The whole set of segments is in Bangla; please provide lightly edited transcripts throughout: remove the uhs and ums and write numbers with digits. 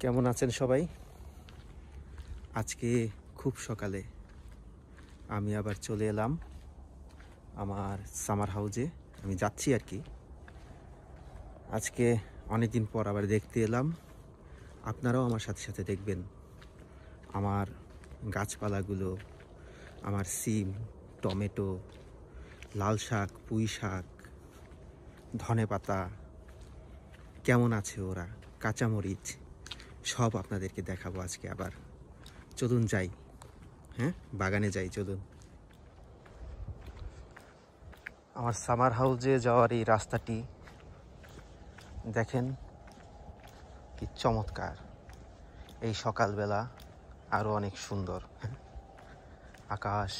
কেমন আছেন সবাই? আজকে খুব সকালে আমি আবার চলে এলাম আমার সামার হাউজে। আমি যাচ্ছি আর কি। আজকে অনেক দিন পর আবার দেখতে এলাম। আপনারাও আমার সাথে সাথে দেখবেন আমার গাছপালাগুলো, আমার সিম, টমেটো, লাল শাক, পুঁই শাক, ধনেপাতা কেমন আছে ওরা, কাঁচামরিচ সব আপনাদেরকে দেখাবো আজকে আবার। চলুন যাই, হ্যাঁ বাগানে যাই চলুন। আমার সামার হাউজে যাওয়ার এই রাস্তাটি দেখেন কি চমৎকার। এই সকালবেলা আরও অনেক সুন্দর। আকাশ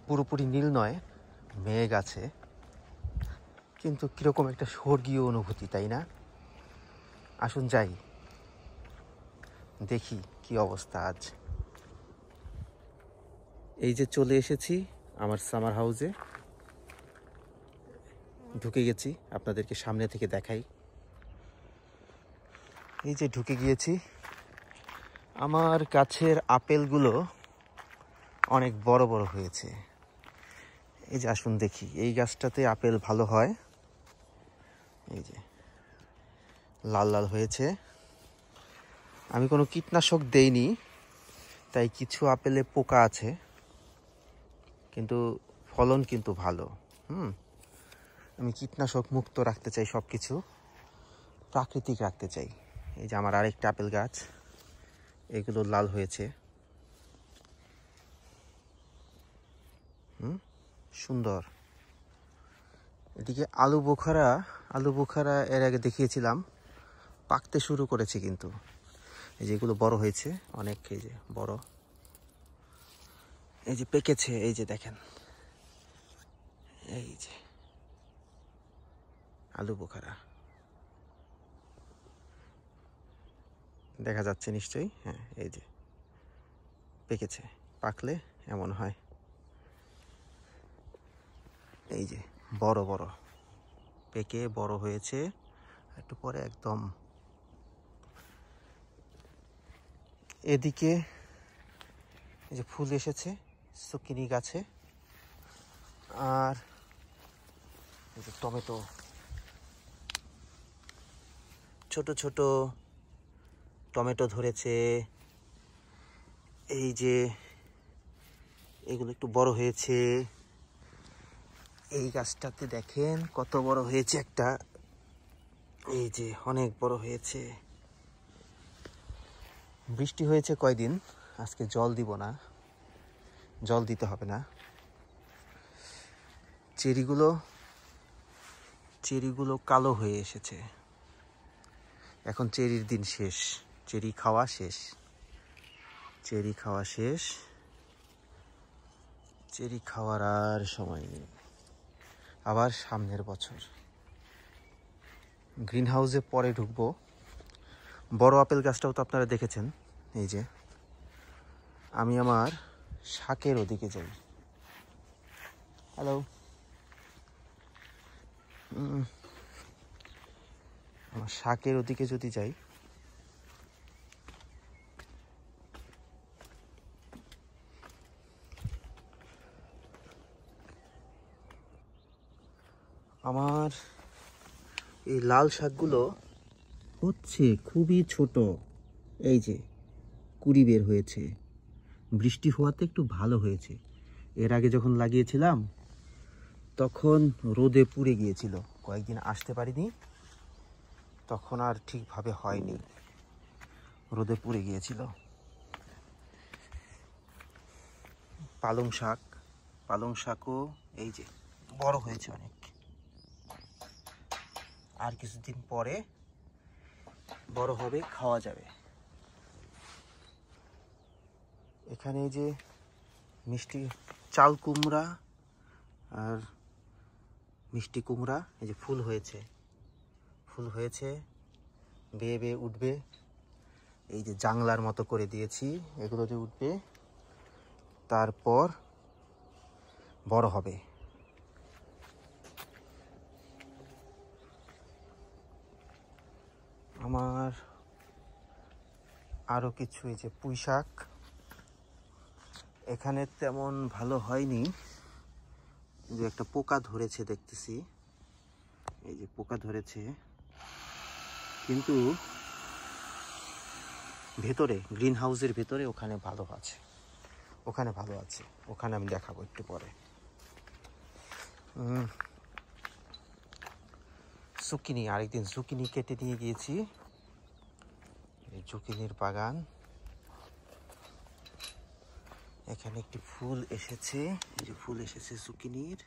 পুরোপুরি নীল নয়, মেঘ আছে, কিন্তু কীরকম একটা স্বর্গীয় অনুভূতি, তাই না? আসুন যাই, দেখি কি অবস্থা আজ। এই যে চলে এসেছি আমার সামার হাউজে, ঢুকে গেছি, আপনাদেরকে সামনে থেকে দেখাই। এই যে ঢুকে গিয়েছি। আমার গাছের আপেলগুলো অনেক বড় বড় হয়েছে। এই যে আসুন দেখি, এই গাছটাতে আপেল ভালো হয়। এই যে লাল লাল হয়েছে। আমি কোনো কীটনাশক দেইনি, তাই কিছু আপেলে পোকা আছে, কিন্তু ফলন কিন্তু ভালো। আমি কীটনাশক মুক্ত রাখতে চাই, সব কিছু প্রাকৃতিক রাখতে চাই। এই যে আমার আরেকটা আপেল গাছ, এগুলো লাল হয়েছে, সুন্দর। এদিকে আলু বোখারা এর আগে দেখিয়েছিলাম, পাকতে শুরু করেছে কিন্তু। এই যে এগুলো বড় হয়েছে অনেক, এই যে বড়, এই যে পেকেছে, এই যে দেখেন, এই যে আলু বোখারা দেখা যাচ্ছে নিশ্চয়ই। হ্যাঁ, এই যে পেকেছে, পাকলে এমন হয়। এই যে বড় বড় পেকে বড় হয়েছে, একটু পরে একদম। এদিকে এই যে ফুল এসেছে সুকিনি গাছে, আর এই যে টমেটো, ছোট ছোট টমেটো ধরেছে। এই যে এগুলো একটু বড় হয়েছে। এই গাছটাতে দেখেন কত বড় হয়েছে একটা, এই যে অনেক বড় হয়েছে। বৃষ্টি হয়েছে কয়দিন, আজকে জল দিব না, জল দিতে হবে না। চেরিগুলো কালো হয়ে এসেছে। এখন চেরির দিন শেষ, চেরি খাওয়া শেষ, চেরি খাওয়ার আর সময় নেই। আবার সামনের বছর গ্রিন হাউসে পরে ঢুকবো। বড় আপেল গাছটাও তো আপনারা দেখেছেন। এই যে আমি আমার শাকের ওদিকে যাই। হ্যালো, আমার শাকের ওদিকে যদি যাই, আমার এই লাল শাকগুলো হচ্ছে খুবই ছোট। এই যে কুড়ি বের হয়েছে, বৃষ্টি হওয়াতে একটু ভালো হয়েছে। এর আগে যখন লাগিয়েছিলাম তখন রোদে পুড়ে গিয়েছিল, কয়েকদিন আসতে পারিনি, তখন আর ঠিকভাবে হয়নি, রোদে পুড়ে গিয়েছিল। পালং শাকও এই যে বড় হয়েছে অনেক, আর কিছুদিন পরে বড় হবে, খাওয়া যাবে। এখানে এই যে মিষ্টি চাল কুমড়া আর মিষ্টি কুমড়া, এই যে ফুল হয়েছে, বেয়ে বেয়ে উঠবে। এই যে জাংলার মতো করে দিয়েছি, এগুলোতে উঠবে, তারপর বড় হবে। আমার আরও কিছু এই যে পুঁই শাক, এখানে তেমন ভালো হয়নি, যে একটা পোকা ধরেছে দেখতেছি, এই যে পোকা ধরেছে, কিন্তু ভেতরে গ্রিন হাউসের ভেতরে ওখানে ভালো আছে, ওখানে ভালো আছে, ওখানে আমি দেখাবো একটু পরে। জুকিনি, আরেকদিন জুকিনি কেটে নিয়ে গিয়েছি, এই জুকিনির বাগান। এখানে একটি ফুল এসেছে, এই যে ফুল এসেছে জুকিনির।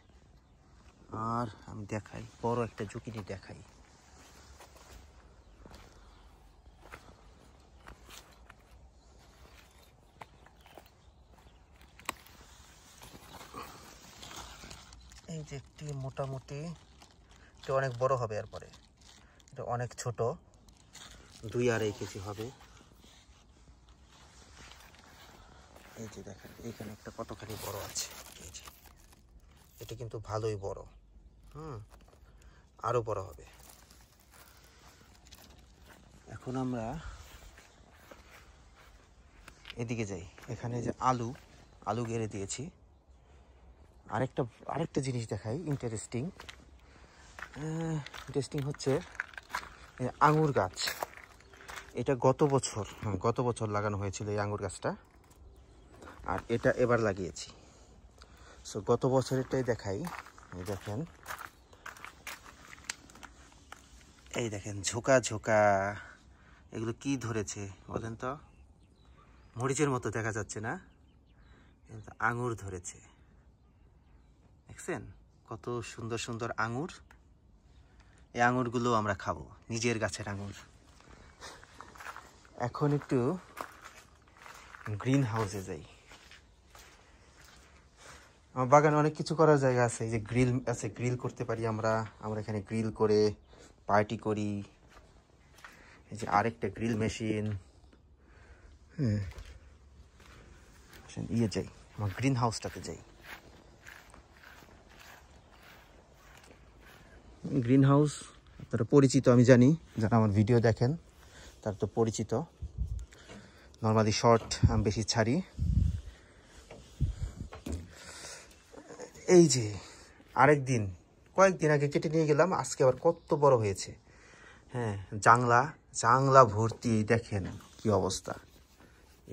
আর আমি দেখাই, বড় একটা জুকিনি দেখাই। এই যে একটি মোটামুটি, এটা অনেক বড় হবে, এরপরে এটা অনেক ছোট, 2-2.5 কেজি হবে। এই যে দেখেন এইখানে একটা কতখানি বড় আছে, এই যে এটা কিন্তু ভালোই বড়, আরো বড় হবে। এখন আমরা এদিকে যাই, এখানে যে আলু গেড়ে দিয়েছি। আরেকটা জিনিস দেখাই, ইন্টারেস্টিং হচ্ছে আঙুর গাছ। এটা গত বছর লাগানো হয়েছিল এই আঙুর গাছটা, আর এটা এবার লাগিয়েছি। সো গত বছরেরটাই দেখাই, এই দেখেন ঝোঁকা ঝোঁকা, এগুলো কি ধরেছে বলেন তো? মরিচের মতো দেখা যাচ্ছে না, কিন্তু আঙুর ধরেছে, দেখছেন কত সুন্দর সুন্দর আঙুর। এই আঙুরগুলো আমরা খাবো, নিজের গাছের আঙুর। এখন একটু গ্রিন হাউসে যাই। আমার বাগানে অনেক কিছু করার জায়গা আছে, এই যে গ্রিল আছে, গ্রিল করতে পারি আমরা এখানে গ্রিল করে পার্টি করি। এই যে আরেকটা গ্রিল মেশিন। যাই, আমার গ্রিন হাউসটাতে যাই। গ্রিন হাউস আপনারা পরিচিত, আমি জানি, যারা আমার ভিডিও দেখেন তারা তো পরিচিত। নর্মালি শর্ট আমি বেশি ছাড়ি। এই যে কয়েকদিন আগে কেটে নিয়ে গেলাম, আজকে আবার কত বড় হয়েছে। হ্যাঁ, জাংলা ভর্তি, দেখেন কি অবস্থা।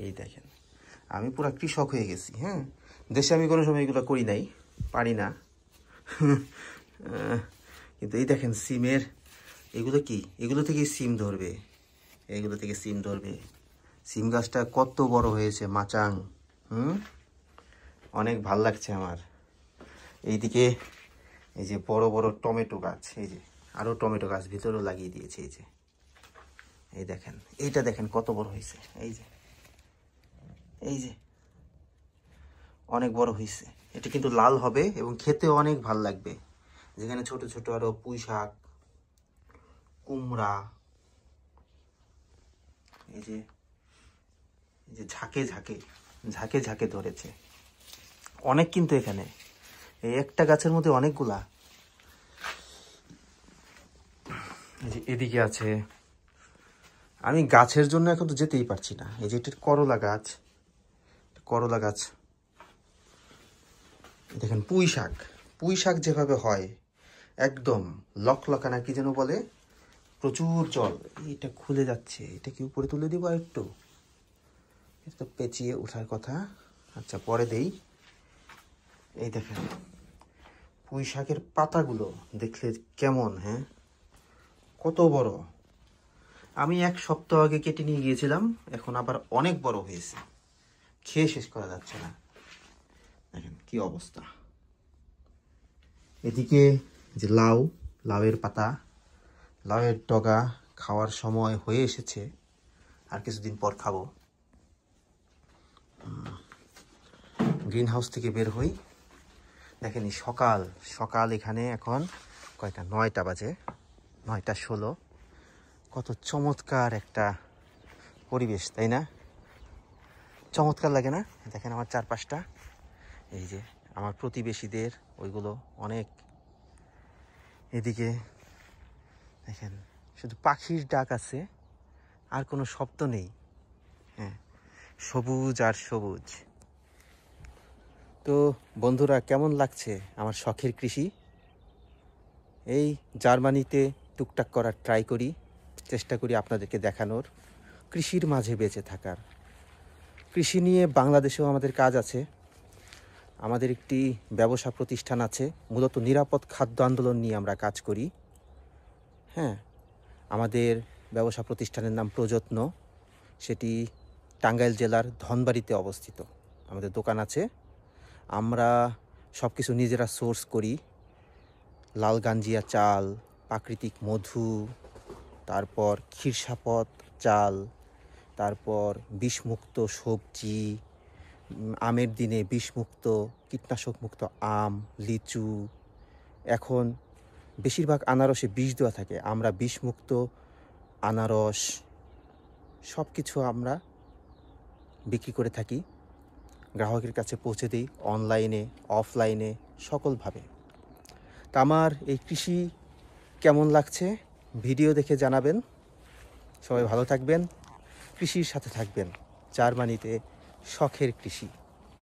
এই দেখেন, আমি পুরো কৃষক হয়ে গেছি। হ্যাঁ, দেশে আমি কোনো সময় এগুলো করি নাই, পারি না। কিন্তু এই দেখেন সিমের, এগুলো থেকে সিম ধরবে, সিম গাছটা কত বড় হয়েছে, মাচাং। অনেক ভাল লাগছে আমার। এইদিকে এই যে বড় বড় টমেটো গাছ, এই যে আরো টমেটো গাছ ভিতরেও লাগিয়ে দিয়েছে। এই দেখেন, এইটা দেখেন কত বড় হয়েছে, এই যে অনেক বড় হয়েছে। এটা কিন্তু লাল হবে এবং খেতে অনেক ভাল লাগবে। যেখানে ছোট ছোট আরো পুঁই শাক, কুমড়া, এই যে ঝাঁকে ঝাঁকে ধরেছে অনেক, কিন্তু এখানে এই একটা গাছের মধ্যে অনেকগুলা। এদিকে আছে, আমি গাছের জন্য এখন তো যেতেই পারছি না। এই যে এটা করলা গাছ, দেখেন পুঁই শাক যেভাবে হয়, একদম লকলকানা, কি যেন বলে, প্রচুর জল। এটা খুলে যাচ্ছে, এটা কি উপরে তুলে দিব আর একটু? এটা তো পেঁচিয়ে ওঠার কথা, আচ্ছা পরে দেই। এই দেখেন পুঁই শাকের পাতাগুলো দেখলে কেমন, হ্যাঁ কত বড়। আমি 1 সপ্তাহ আগে কেটে নিয়ে গিয়েছিলাম, এখন আবার অনেক বড় হয়েছে, খেয়ে শেষ করা যাচ্ছে না। দেখেন কি অবস্থা। এদিকে যে লাউয়ের পাতা, লাউয়ের ডগা খাওয়ার সময় হয়ে এসেছে, আর কিছুদিন পর খাবো। গ্রিন হাউস থেকে বের হই, দেখেন সকাল এখানে এখন কয়টা, 9টা বাজে, 9:16। কত চমৎকার একটা পরিবেশ, তাই না? চমৎকার লাগে না? দেখেন আমার চারপাশটা, এই যে আমার প্রতিবেশীদের ওইগুলো অনেক। এদিকে দেখেন শুধু পাখির ডাক আছে, আর কোনো শব্দ নেই। হ্যাঁ, সবুজ আর সবুজ। তো বন্ধুরা, কেমন লাগছে আমার শখের কৃষি? এই জার্মানিতে টুকটাক করার ট্রাই করি, চেষ্টা করি আপনাদেরকে দেখানোর, কৃষির মাঝে বেঁচে থাকার। কৃষি নিয়ে বাংলাদেশেও আমাদের কাজ আছে। আমাদের একটি ব্যবসা প্রতিষ্ঠান আছে, মূলত নিরাপদ খাদ্য আন্দোলন নিয়ে আমরা কাজ করি। হ্যাঁ, আমাদের ব্যবসা প্রতিষ্ঠানের নাম প্রযত্ন। সেটি টাঙ্গাইল জেলার ধনবাড়িতে অবস্থিত। আমাদের দোকান আছে। আমরা সব কিছু নিজেরা সোর্স করি। লাল গাঞ্জিয়া চাল, প্রাকৃতিক মধু, তারপর ক্ষীরসাপত চাল, তারপর বিষমুক্ত সবজি, আমের দিনে বিষমুক্ত কীটনাশকমুক্ত আম, লিচু। এখন বেশিরভাগ আনারসে বিষ দেওয়া থাকে, আমরা বিষমুক্ত আনারস সব কিছু আমরা বিক্রি করে থাকি, গ্রাহকের কাছে পৌঁছে দিই, অনলাইনে অফলাইনে সকলভাবে। তা আমার এই কৃষি কেমন লাগছে ভিডিও দেখে জানাবেন। সবাই ভালো থাকবেন, কৃষির সাথে থাকবেন। জার্মানিতে শখের কৃষি।